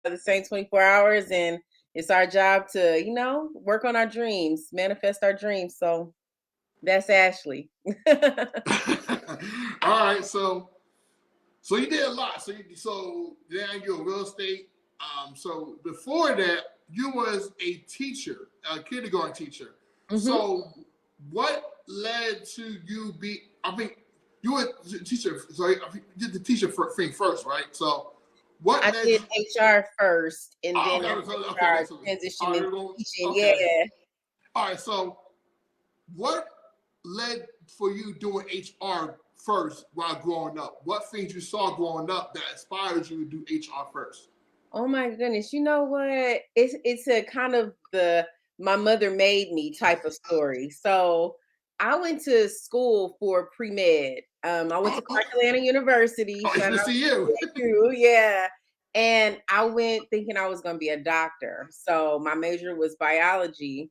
the same 24 hours, and it's our job to, work on our dreams, manifest our dreams. So that's Ashley. All right, so you did a lot. So now you're a real estate. So before that, you was a teacher, a kindergarten teacher. Hmm. So what led to you be? I mean, you were a teacher. So you did the teacher thing first, right? So what I led did you? HR first, and then Okay, HR so all transitioned right, into we're going. teaching. Okay, Yeah. all right. So what led for you doing HR first while growing up? What things you saw growing up that inspired you to do HR first? Oh my goodness. You know what? It's a kind of the my mother made me type of story. So I went to school for pre-med. I went Oh, to oh, Clark Atlanta University. oh, Shout out HBCU. to you. Yeah. And I went thinking I was gonna be a doctor. So my major was biology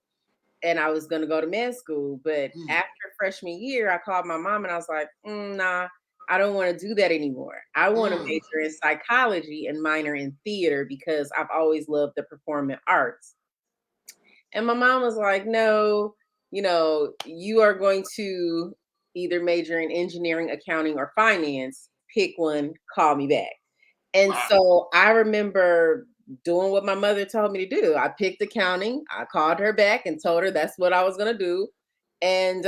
and I was going to go to med school. But Mm, after freshman year, I called my mom and I was like, nah, I don't want to do that anymore. I want to mm. major in psychology and minor in theater because I've always loved the performing arts. And my mom was like, no, you are going to either major in engineering, accounting, or finance. Pick one, call me back. And Wow. so I remember doing what my mother told me to do. I picked accounting. I called her back and told her that's what I was going to do. And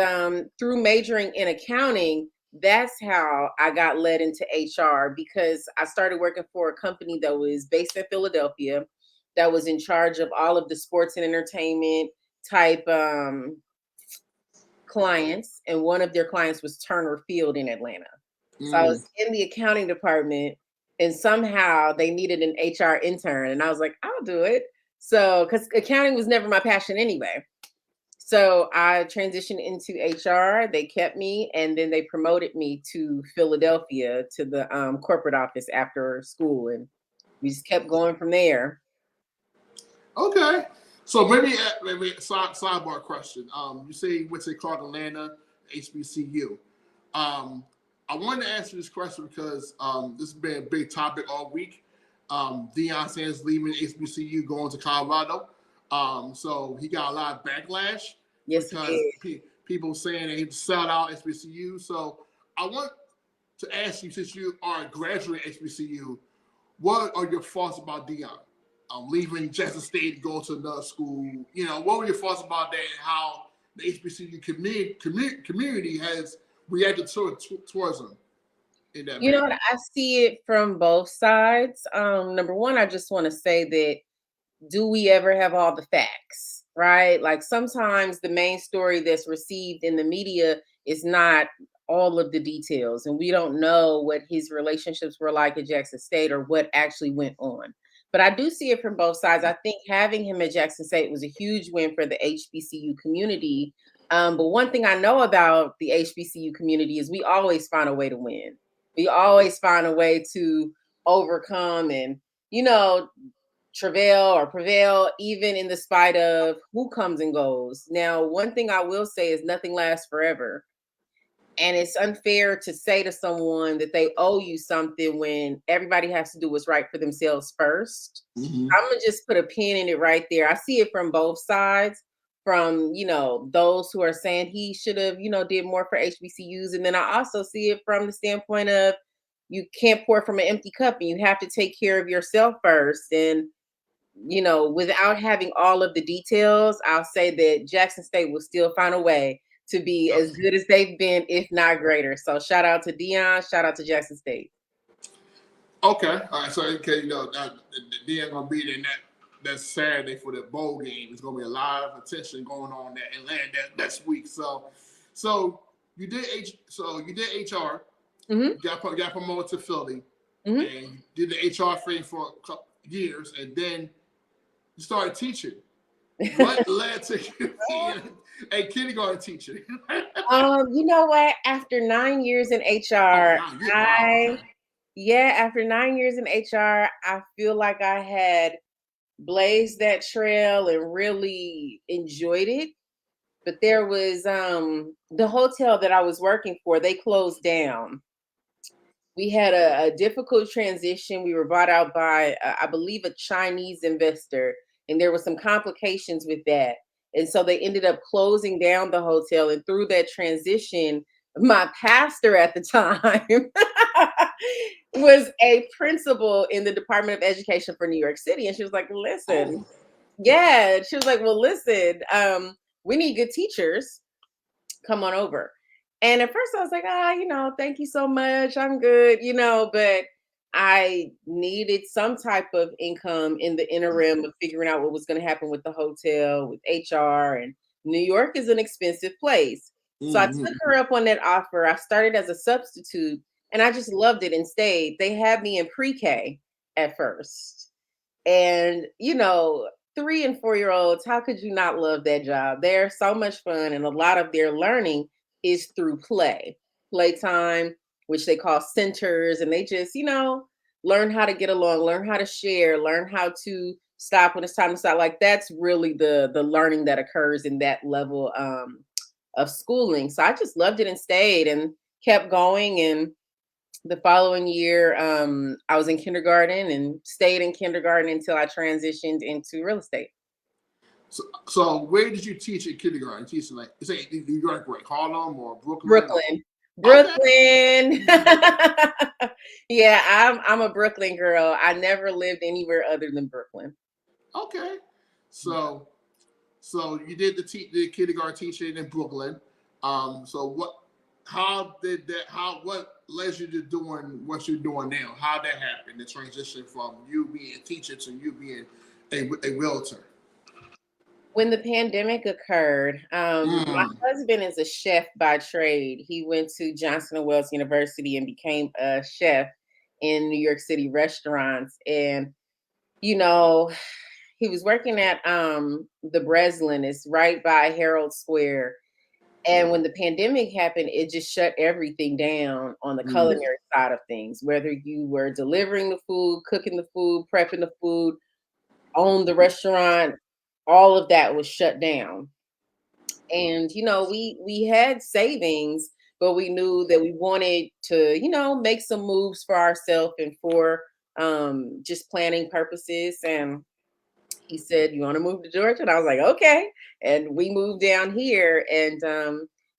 through majoring in accounting, that's how I got led into HR because I started working for a company that was based in Philadelphia that was in charge of all of the sports and entertainment type clients. And one of their clients was Turner Field in Atlanta. So I Mm. was in the accounting department and somehow they needed an HR intern and I was like, I'll do it. So, cuz accounting was never my passion anyway. So I transitioned into HR, they kept me and then they promoted me to Philadelphia to the corporate office after school and we just kept going from there. Okay. So maybe sidebar question. You say you went to Clark Atlanta, HBCU. Um, I wanted to answer this question because this has been a big topic all week. Deion Sanders leaving HBCU, going to Colorado. So he got a lot of backlash Yes, he because did. people saying that he sold out HBCU. So I want to ask you, since you are a graduate at HBCU, what are your thoughts about Deion? Leaving Jackson State to go to another school. What were your thoughts about that and how the HBCU community has reacted towards him in that You know manner? what? I see it from both sides. Number one, I just want to say that do we ever have all the facts, right? Like sometimes the main story that's received in the media is not all of the details, and we don't know what his relationships were like at Jackson State or what actually went on. But I do see it from both sides. I think having him at Jackson State was a huge win for the HBCU community. But one thing I know about the HBCU community is we always find a way to win. We always find a way to overcome and, you know, travail or prevail, even in the spite of who comes and goes. Now, one thing I will say is nothing lasts forever. And it's unfair to say to someone that they owe you something when everybody has to do what's right for themselves first. Mm-hmm. I'm gonna just put a pin in it right there. I see it from both sides, from those who are saying he should have, did more for HBCUs. And then I also see it from the standpoint of you can't pour from an empty cup and you have to take care of yourself first. And without having all of the details, I'll say that Jackson State will still find a way to be as good as they've been, if not greater. So shout out to Dion, shout out to Jackson State. Okay, all right. So okay, they're gonna be in that Saturday for the bowl game. There's gonna be a lot of attention going on that Atlanta next week. So you did HR. Hmm. Got promoted to Philly, Hmm. and did the HR thing for a couple years, and then you started teaching. What led to you being a kindergarten teacher? You know what? After 9 years in Oh, HR, now you wow. I Okay. yeah, after 9 years in HR, I feel like I had blazed that trail and really enjoyed it. But there was the hotel that I was working for, they closed down. We had a difficult transition. We were bought out by, I believe, a Chinese investor, and there were some complications with that. And so they ended up closing down the hotel. And through that transition, my pastor at the time was a principal in the Department of Education for New York City. And she was like, Oh. listen, yeah, she was like, well, listen, we need good teachers, come on over. And at first I was like, thank you so much. I'm good, but I needed some type of income in the interim of figuring out what was going to happen with the hotel, with HR. And New York is an expensive place. So I took Mm-hmm. her up on that offer. I started as a substitute and I just loved it and stayed. They had me in pre K at first. And, 3 and 4 year olds, how could you not love that job? They're so much fun. And a lot of their learning is through playtime, which they call centers. And they just, learn how to get along, learn how to share, learn how to stop when it's time to stop. Like that's really the learning that occurs in that level of schooling. So I just loved it and stayed and kept going. And the following year, I was in kindergarten and stayed in kindergarten until I transitioned into real estate. So where did you teach in kindergarten? Teaching like say New York, where Harlem or Brooklyn or Brooklyn. okay. Brooklyn. Yeah, I'm a Brooklyn girl. I never lived anywhere other than Brooklyn. Okay. So you did the kindergarten teaching in Brooklyn. So what led you to doing what you're doing now? How that happened? The transition from you being a teacher to you being a realtor. When the pandemic occurred, my Mm, husband is a chef by trade. He went to Johnson and Wales University and became a chef in New York City restaurants. And you know, he was working at the Breslin. It's right by Herald Square. And when the pandemic happened, it just shut everything down on the mm, culinary side of things. Whether you were delivering the food, cooking the food, prepping the food, owned the restaurant, all of that was shut down. And we had savings, but we knew that we wanted to make some moves for ourselves and for just planning purposes. And he said, "You want to move to Georgia?" And I was like, "Okay." And we moved down here, and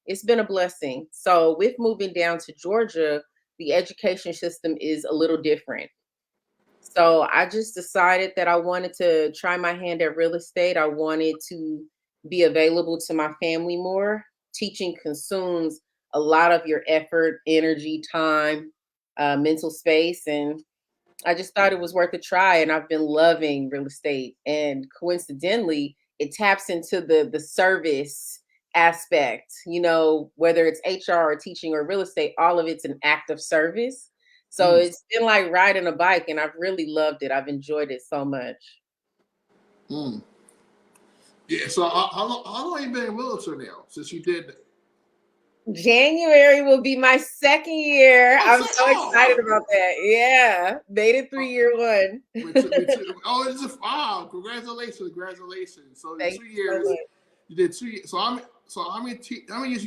it's been a blessing. So with moving down to Georgia, the education system is a little different. So I just decided that I wanted to try my hand at real estate. I wanted to be available to my family more. Teaching consumes a lot of your effort, energy, time, mental space, and I just thought it was worth a try. And I've been loving real estate. And coincidentally, it taps into the service aspect, whether it's HR or teaching or real estate, all of it's an act of service. So mm, it's been like riding a bike, and I've really loved it. I've enjoyed it so much. mm. Yeah. So how long you been a realtor now? Since you did. January will be my second year. Oh, I'm say, so excited about that. Yeah, made it through oh, year one. we took, oh, it's a wow! Congratulations! So in Thank two you so years, much. you did 2 years. So how many years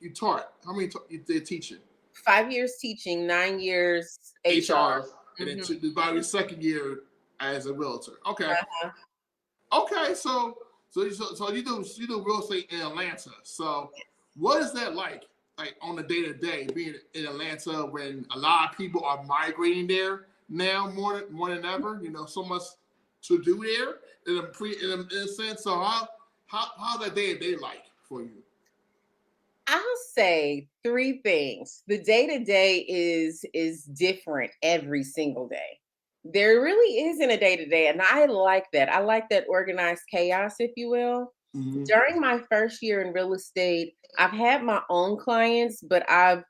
you taught? How many you did teaching? 5 years teaching, 9 years HR. HR, and then Mhm. about your second year as a realtor. Okay, Uh-huh. okay. So you do real estate in Atlanta. So what is that like on the day to day being in Atlanta when a lot of people are migrating there now more than ever? So much to do there in a sense. So how that day to day like for you? I'll say three things. The day to day is different every single day. There really isn't a day to day, and I like that. I like that organized chaos, if you will. Mm-hmm. During my first year in real estate, I've had my own clients, but I've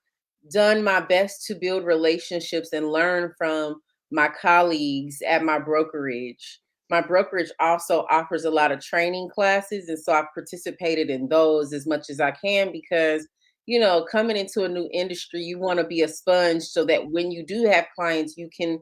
done my best to build relationships and learn from my colleagues at my brokerage. My brokerage also offers a lot of training classes, and so I've participated in those as much as I can because, coming into a new industry, you want to be a sponge so that when you do have clients, you can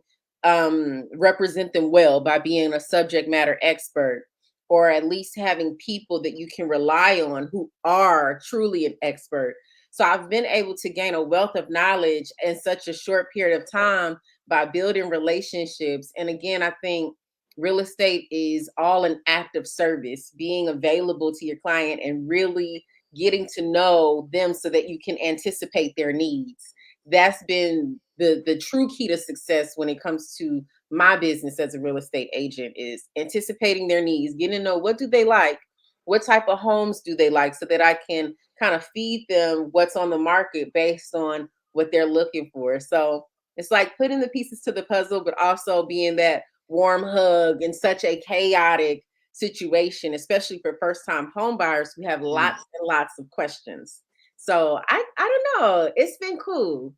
represent them well by being a subject matter expert or at least having people that you can rely on who are truly an expert. So I've been able to gain a wealth of knowledge in such a short period of time by building relationships. And again, I think real estate is all an act of service, being available to your client and really getting to know them so that you can anticipate their needs. That's been the true key to success when it comes to my business as a real estate agent, is anticipating their needs, getting to know what do they like, what type of homes do they like, so that I can kind of feed them what's on the market based on what they're looking for. So it's like putting the pieces to the puzzle, but also being that warm hug in such a chaotic situation, especially for first time home buyers who have Mm. lots and lots of questions. So I don't know. It's been cool.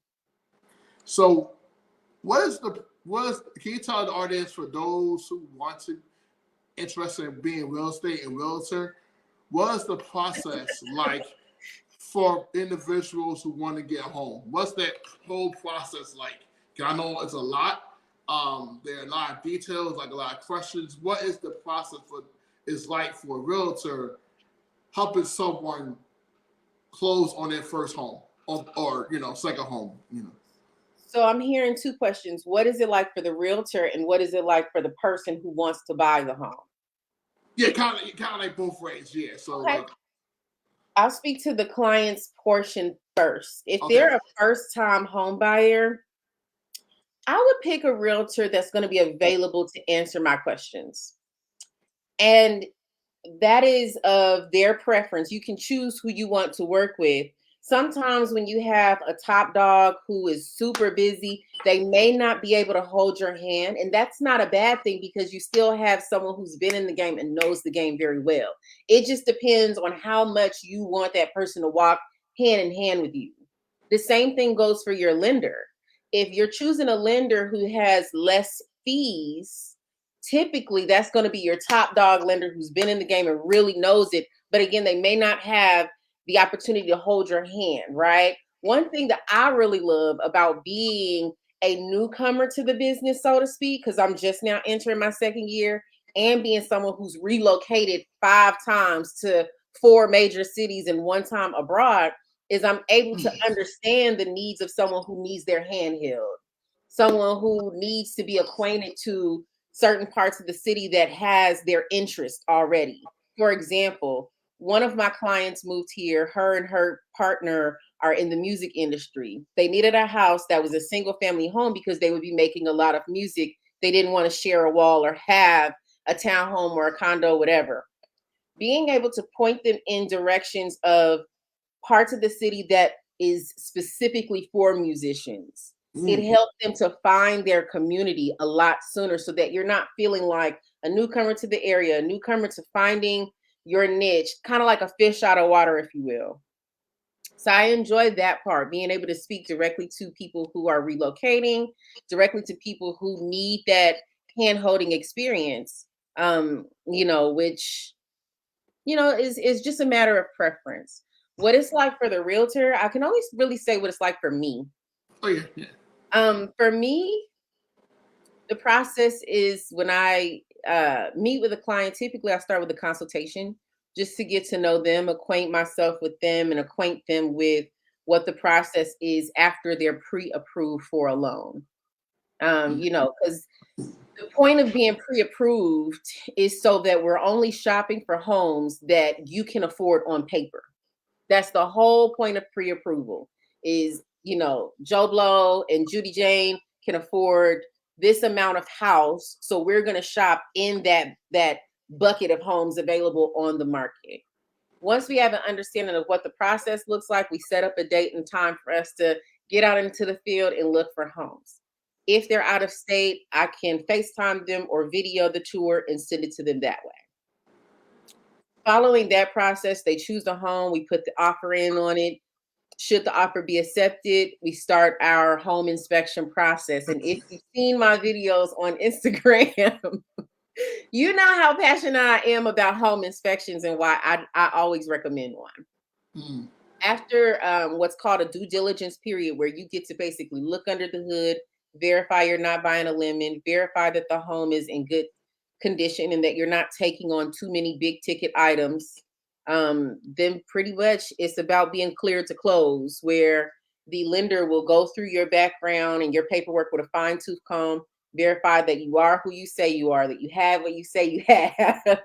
So, can you tell the audience, for those who want to interested in being real estate and realtor, what is the process like for individuals who want to get home? What's that whole process like? 'Cause I know it's a lot. There are a lot of details, like a lot of questions. What is the process for is like for a realtor helping someone close on their first home, or second home? So I'm hearing two questions. What is it like for the realtor, and what is it like for the person who wants to buy the home? Yeah, kind of like both ways. Yeah. So Okay. like, I'll speak to the client's portion first. If okay. they're a first time home buyer, I would pick a realtor that's going to be available to answer my questions. And that is of their preference. You can choose who you want to work with. Sometimes when you have a top dog who is super busy, they may not be able to hold your hand. And that's not a bad thing, because you still have someone who's been in the game and knows the game very well. It just depends on how much you want that person to walk hand in hand with you. The same thing goes for your lender. If you're choosing a lender who has less fees, typically that's going to be your top dog lender who's been in the game and really knows it. But again, they may not have the opportunity to hold your hand, right? One thing that I really love about being a newcomer to the business, so to speak, because I'm just now entering my second year, and being someone who's relocated 5 times to 4 major cities and 1 time abroad, is I'm able to understand the needs of someone who needs their hand held, someone who needs to be acquainted to certain parts of the city that has their interest already. For example, one of my clients moved here. Her and her partner are in the music industry. They needed a house that was a single family home because they would be making a lot of music. They didn't want to share a wall or have a townhome or a condo, whatever. Being able to point them in directions of parts of the city that is specifically for musicians, it Mm. helped them to find their community a lot sooner, so that you're not feeling like a newcomer to the area, a newcomer to finding your niche, kind of like a fish out of water, if you will. So I enjoyed that part, being able to speak directly to people who are relocating, directly to people who need that hand holding experience. Which is just a matter of preference. What it's like for the realtor, I can always really say what it's like for me. Oh yeah, yeah. For me, the process is when I meet with a client, typically I start with a consultation just to get to know them, acquaint myself with them, and acquaint them with what the process is after they're pre-approved for a loan. Because the point of being pre-approved is so that we're only shopping for homes that you can afford on paper. That's the whole point of pre-approval, is, Joe Blow and Judy Jane can afford this amount of house. So we're going to shop in that bucket of homes available on the market. Once we have an understanding of what the process looks like, we set up a date and time for us to get out into the field and look for homes. If they're out of state, I can FaceTime them or video the tour and send it to them that way. Following that process, they choose a home, we put the offer in on it. Should the offer be accepted, we start our home inspection process. And if you've seen my videos on Instagram, you know how passionate I am about home inspections and why I always recommend one. Mm. After what's called a due diligence period, where you get to basically look under the hood, verify you're not buying a lemon, verify that the home is in good condition and that you're not taking on too many big ticket items. Then pretty much it's about being clear to close, where the lender will go through your background and your paperwork with a fine tooth comb, verify that you are who you say you are, that you have what you say you have,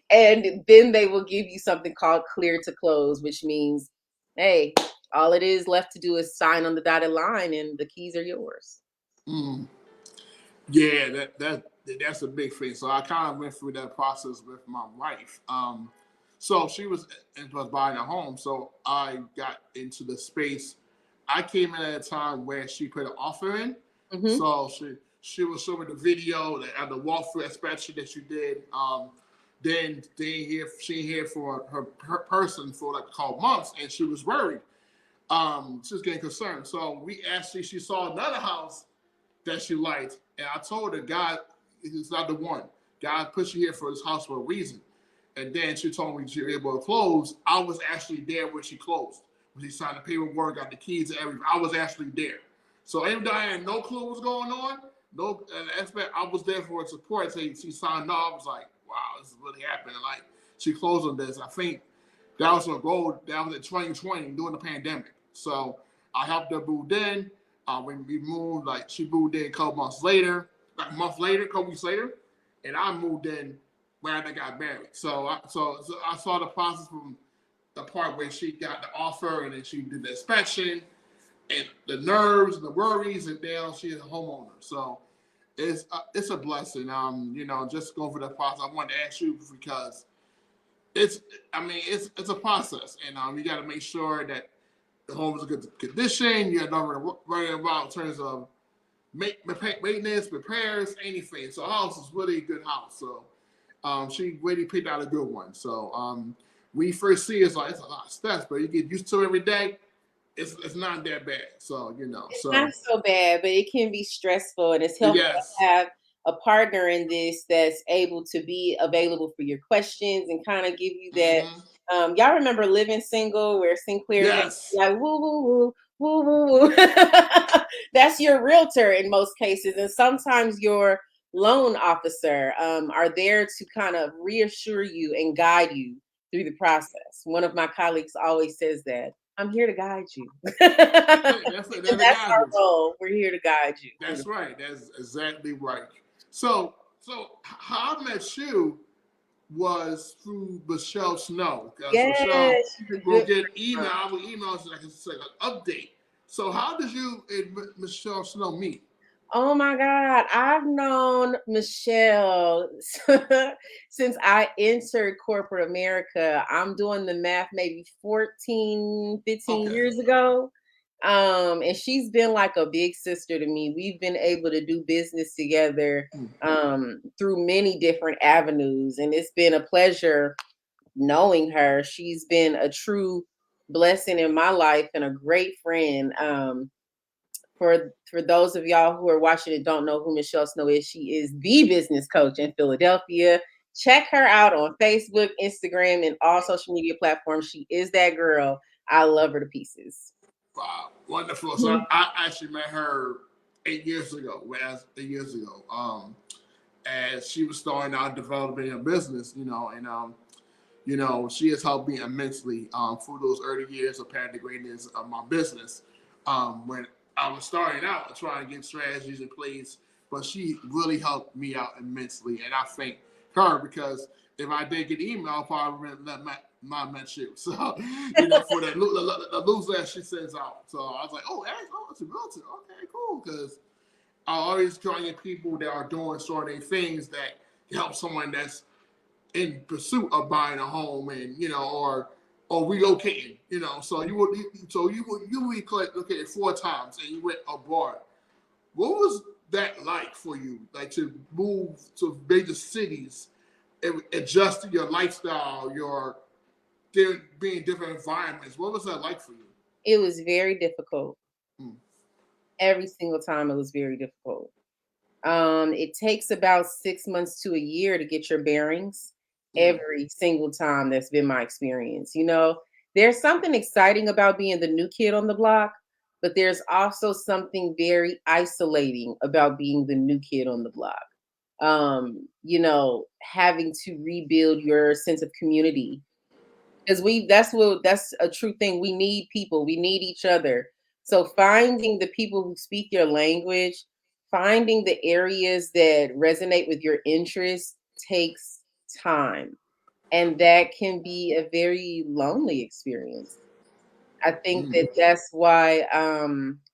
and then they will give you something called clear to close, which means, hey, all it is left to do is sign on the dotted line, and the keys are yours. Mm. Yeah, that's a big thing. So I kind of went through that process with my wife. So she was buying a home, so I got into the space. I came in at a time where she put an offer in, Hmm. so she was showing the video and the walkthrough inspection that she did. Then she here for her person for like a couple months, and she was worried. She was getting concerned. So she saw another house that she liked. And I told her, God is not the one. God put you here for this house for a reason. And then she told me she was able to close. I was actually there when she closed. When she signed the paperwork, got the keys and everything. I was actually there. So even though I had no clue what was going on, no aspect, I was there for her support. So she signed off. I was like, wow, this is really happening. Like she closed on this. I think that was her goal. That was in 2020 during the pandemic. So I helped her move in. When we moved, like she moved in a couple months later, like a month later, a couple weeks later, and I moved in when I got married. So I saw the process from the part where she got the offer and then she did the inspection and the nerves and the worries, and now she's a homeowner. So it's a blessing. Just going through the process. I wanted to ask you because it's it's a process, and you got to make sure that the home is in good condition. You're not worrying about in terms of maintenance, repairs, anything. So our house is really a good house. So she really picked out a good one. So when you first see it, it's like it's a lot of steps, but you get used to it every day. It's not that bad. So It's not so bad, but it can be stressful, and it's helpful to yes. have a partner in this that's able to be available for your questions and kind of give you that. Hmm. Y'all remember Living Single, where Sinclair Jackson Yes. like woo woo woo woo woo woo. That's your realtor in most cases, and sometimes your loan officer are there to kind of reassure you and guide you through the process. One of my colleagues always says that. I'm here to guide you. That's it. That's it. And They're the that's our guys. role. We're here to guide you through the That's right. That's exactly right. So how I met you was through Michelle Snow. Because Michelle Yes, she's a will good get friend. email, our emails like it's like an update. So how did you and Michelle Snow meet? Oh my God. I've known Michelle since I entered corporate America. I'm doing the math maybe 14, 15 Okay. years ago. And she's been like a big sister to me. We've been able to do business together Mm. through many different avenues. And it's been a pleasure knowing her. She's been a true blessing in my life and a great friend. For those of y'all who are watching and don't know who Michelle Snow is, she is the business coach in Philadelphia. Check her out on Facebook, Instagram, and all social media platforms. She is that girl. I love her to pieces. Wow, wonderful. So Mhm. I actually met her 8 years ago. Whereas 8 years ago, as she was starting out developing her business, she has helped me immensely through those early years of path to greatness of my business. When I was starting out trying to get strategies in place, but she really helped me out immensely, and I thank her because if I did get email, I probably would not met you. So, for the newsletter she sends out. So I was like, oh, it's a realtor. Okay, cool. Because I always try to get people that are doing certain things that help someone that's in pursuit of buying a home and or relocating. So you would located 4 times and you went abroad. What was that like for you? Like to move to major cities and adjust to your lifestyle, your being in different environments. What was that like for you? It was very difficult. Mm. Every single time it was very difficult. It takes about 6 months to a year to get your bearings Mm. every single time. That's been my experience. There's something exciting about being the new kid on the block, but there's also something very isolating about being the new kid on the block. Having to rebuild your sense of community because that's a true thing. We need people, we need each other. So finding the people who speak your language, finding the areas that resonate with your interests takes time, and that can be a very lonely experience. I think Mm. that that's why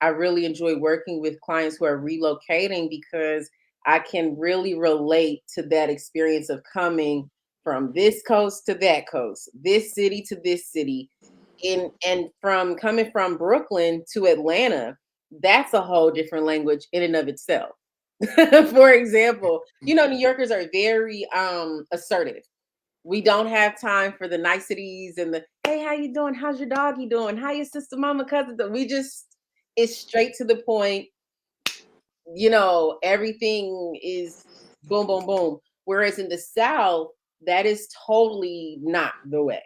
I really enjoy working with clients who are relocating, because I can really relate to that experience of coming from this coast to that coast, this city to this city, and from coming from Brooklyn to Atlanta. That's a whole different language in and of itself. For example, New Yorkers are very assertive. We don't have time for the niceties and the hey, how you doing? How's your doggy doing? How your sister, mama, cousin? We just it's straight to the point. Everything is boom, boom, boom. Whereas in the South, that is totally not the way.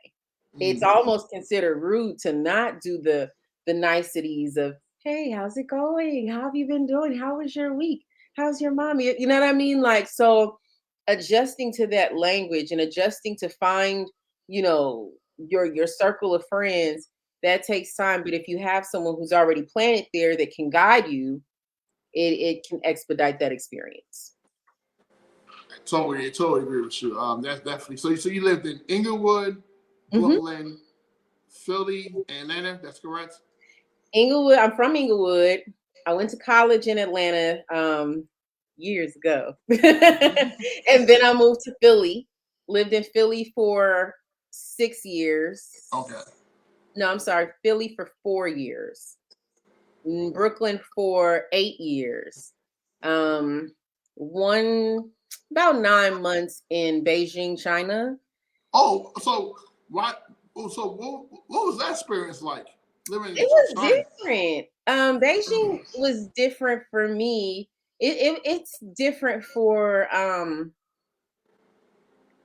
It's Mm. almost considered rude to not do the niceties of, hey, how's it going? How have you been doing? How was your week? How's your mommy? You know what I mean? Like, so adjusting to that language and adjusting to find, your circle of friends, that takes time. But if you have someone who's already planted there that can guide you, it can expedite that experience. Totally agree with you. That's definitely so. You lived in Inglewood, Hmm. Brooklyn, Philly, and Atlanta. That's correct. Inglewood. I'm from Inglewood. I went to college in Atlanta years ago, and then I moved to Philly. Lived in Philly for 6 years. Okay. No, I'm sorry, Philly for 4 years. Brooklyn for 8 years. One about 9 months in Beijing, China. Oh, so what? Oh, so what was that experience like living in It was China? different. Beijing was different for me. It's different for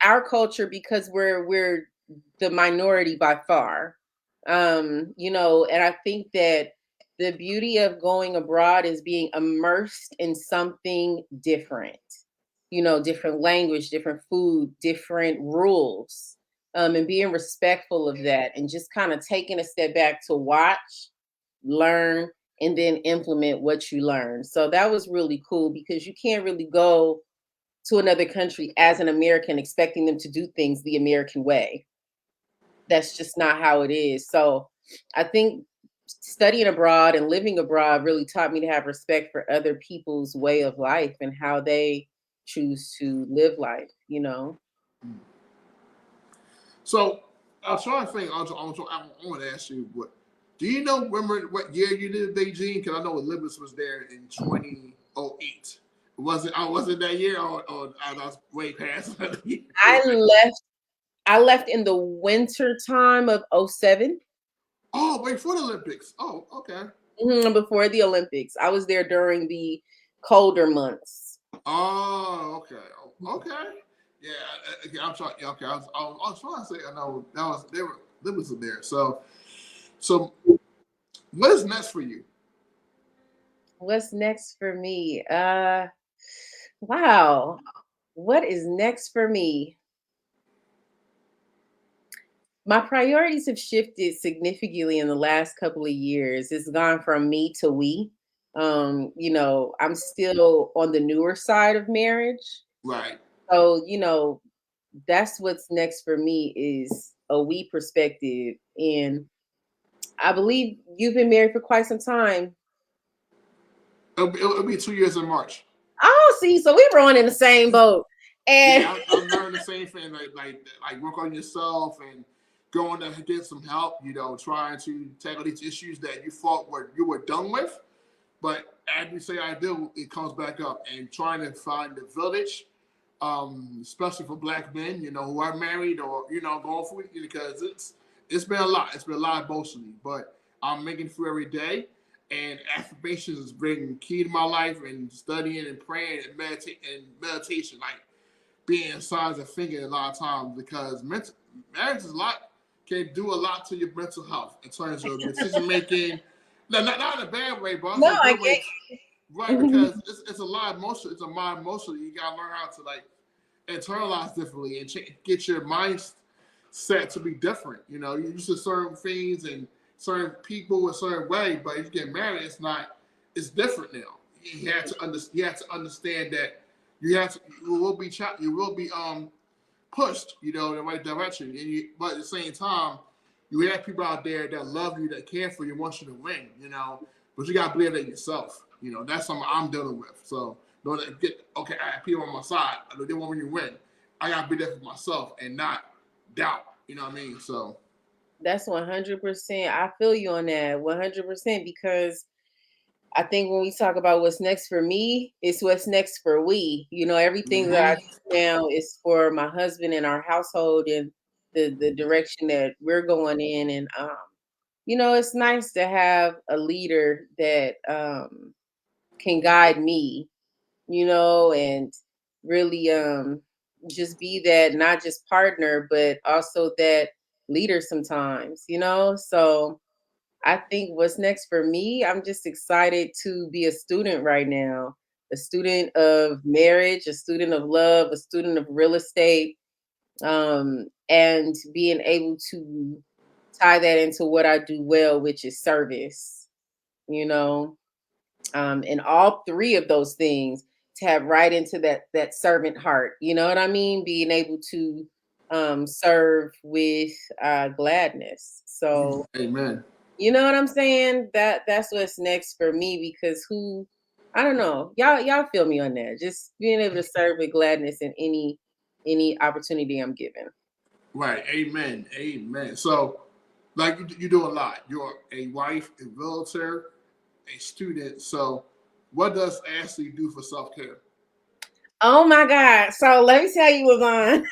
our culture because we're the minority by far. And I think that the beauty of going abroad is being immersed in something different. Different language, different food, different rules. And being respectful of that, and just kind of taking a step back to watch, learn, and then implement what you learn. So that was really cool, because you can't really go to another country as an American expecting them to do things the American way. That's just not how it is. So I think studying abroad and living abroad really taught me to have respect for other people's way of life and how they choose to live life. So I was trying to think. I want to ask you what. Do you know remember what year you did Beijing? Because I know Olympus was there in 2008. Was it? Was it that year, or I was way past that year? I left I left in the winter time of '07. Oh, wait for the Olympics. Oh, okay. Before the Olympics. I was there during the colder months. Oh, okay. Oh, okay. Yeah. Okay, I'm trying. Okay, I was trying to say. I know that was they were Olympics were there. So what is next for you? What's next for me? Wow. What is next for me? My priorities have shifted significantly in the last couple of years. It's gone from me to we. I'm still on the newer side of marriage. Right. So, that's what's next for me is a we perspective. And I believe you've been married for quite some time. It'll be 2 years in March. Oh, see, so we rowing in the same boat. And Yeah, I'm learning the same thing. Like work on yourself and going to get some help. Trying to tackle these issues that you thought you were done with. But as we say, I do, it comes back up and trying to find the village, especially for black men, who are married or going for it because it's been a lot. It's been a lot emotionally, but I'm making it through every day. And affirmations has been key to my life and studying and praying and meditation, like being signs of thinking a lot of times because marriage is a lot can do a lot to your mental health in terms of decision making. No, not in a bad way, but no, also a I good way. Right, get. because it's a lot of emotion. It's a mind emotion. You gotta learn how to like internalize differently and get your mind set to be different. You know, you're used to certain things and certain people a certain way, but if you get married, it's not. It's different now. You have to understand. You have to understand that you have to. You will be. You will be pushed. You know, in the right direction. And but at the same time, you have people out there that love you, that care for you, want you to win. You know, but you got to believe that yourself. You know, that's something I'm dealing with. So, don't get okay. I have people on my side. They want me to win. I got to be there for myself and not doubt. You know what I mean? So That's 100%. I feel you on that 100% because I think when we talk about what's next for me, it's what's next for we. You know, everything that I mm-hmm. do now is for my husband and our household and the direction that we're going in. And you know, it's nice to have a leader that can guide me, you know, and really just be that not just partner, but also that leader sometimes, you know. So I think what's next for me, I'm just excited to be a student right now, a student of marriage, a student of love, a student of real estate, and being able to tie that into what I do well, which is service, you know, and all three of those things to have right into that servant heart. You know what I mean? Being able to serve with gladness. So Amen. you know what I'm saying? That's what's next for me because who I don't know. Y'all feel me on that. Just being able to serve with gladness in any opportunity I'm given. Right. Amen. Amen. So, like you do a lot. You're a wife, a realtor, a student. So, what does Ashley do for self care? Oh my God. So let me tell you, Yvonne.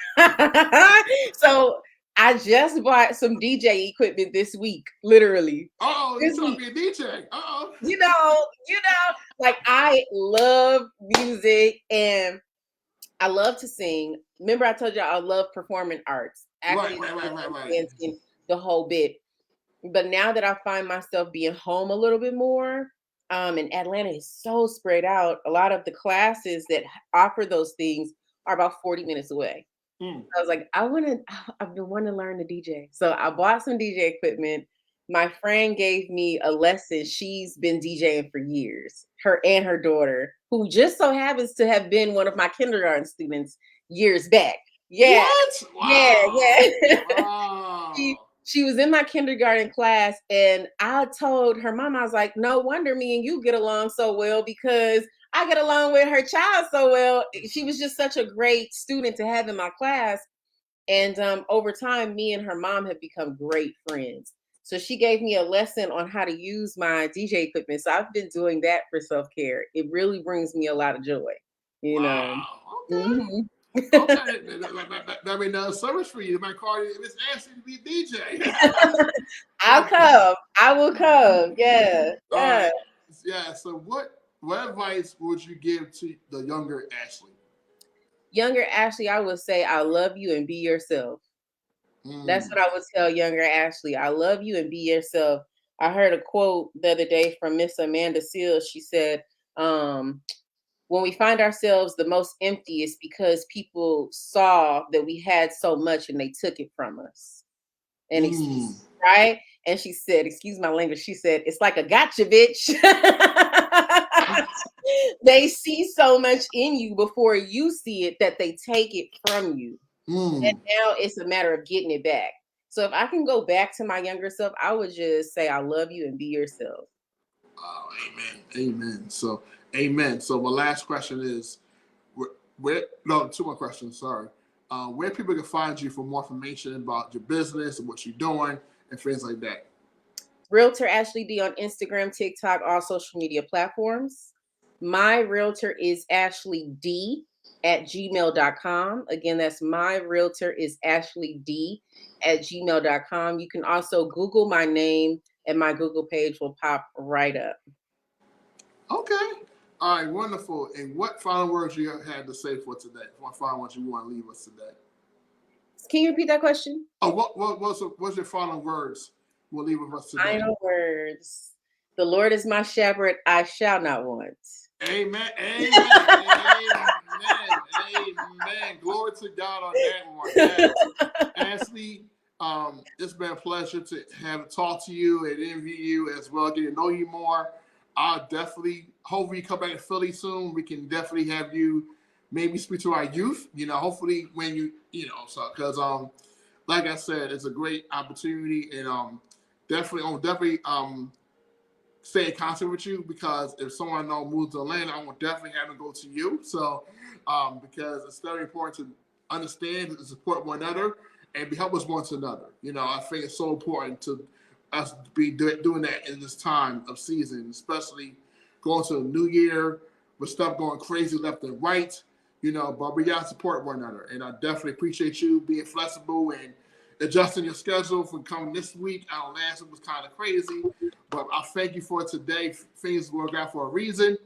So I just bought some DJ equipment this week, literally. Oh, you This trying to week. be a DJ? Oh. Like I love music and I love to sing. Remember, I told you I love performing arts, Right. acting, Right. Right. Right. Right. dancing, the whole bit. But now that I find myself being home a little bit more, and Atlanta is so spread out, a lot of the classes that offer those things are about 40 minutes away. Mm. I was like, I've been wanting to learn to DJ. So I bought some DJ equipment. My friend gave me a lesson. She's been DJing for years, her and her daughter, who just so happens to have been one of my kindergarten students years back. Yeah, What? yeah, Wow. yeah. she, Wow. she was in my kindergarten class, and I told her mom, I was like, no wonder me and you get along so well because I get along with her child so well. She was just such a great student to have in my class. And over time, me and her mom have become great friends. So she gave me a lesson on how to use my DJ equipment. So I've been doing that for self care. It really brings me a lot of joy, you know. Wow. Okay. Mhm. Okay. That mean no service for you. My car is asking to be DJ. I'll come. I will come. Yeah, All yeah. right. Yeah. So, what advice would you give to the younger Ashley? Younger Ashley, I would say, I love you and be yourself. That's Mm. what I would tell younger Ashley. I love you and be yourself. I heard a quote the other day from Miss Amanda Seals. She said, when we find ourselves the most empty, it's because people saw that we had so much and they took it from us. And Mm. right? And she said, excuse my language, she said, it's like a gotcha, bitch. They see so much in you before you see it that they take it from you. And Mm. now it's a matter of getting it back. So if I can go back to my younger self, I would just say, I love you and be yourself. Oh, amen. Amen. So, amen. So, my last question is, where? No, two more questions. Sorry. Where people can find you for more information about your business and what you're doing and things like that. Realtor Ashley D on Instagram, TikTok, all social media platforms. My realtor is Ashley D at gmail.com. Again, that's my realtor is Ashley D at gmail.com. You can also Google my name and my Google page will pop right up. Okay. All right. Wonderful. And what final words you had to say for today? What final words you want to leave us today? Can you repeat that question? Oh, what's your final words? We'll leave with us today. Final words. The Lord is my shepherd, I shall not want. Amen. Amen. Amen. Amen. Glory to God on that one. Yes. Ashley, it's been a pleasure to have talk to you and interview you as well, get to know you more. I'll definitely, hopefully, you come back to Philly soon. We can definitely have you maybe speak to our youth. Hopefully when so because like I said, it's a great opportunity, and definitely stay in concert with you, because if someone I know moves to Atlanta, I will definitely have them go to you. So, because it's very important to understand and support one another and be help us one to another. I think it's so important to us to be doing that in this time of season, especially going to a new year with stuff going crazy left and right. But we gotta support one another, and I definitely appreciate you being flexible and adjusting your schedule for coming this week. I know last week was kind of crazy, but I thank you for today. Things work out for a reason.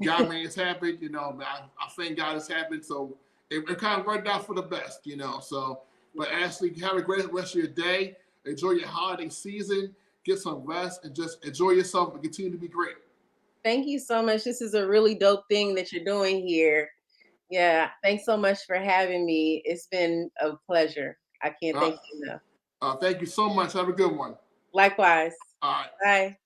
God made it happen. I thank God it's happened. So it kind of worked out for the best. So, but Ashley, have a great rest of your day. Enjoy your holiday season. Get some rest and just enjoy yourself and continue to be great. Thank you so much. This is a really dope thing that you're doing here. Yeah, thanks so much for having me. It's been a pleasure. I can't Uh, thank you enough. thank you so much. Have a good one. Likewise. All right. Bye.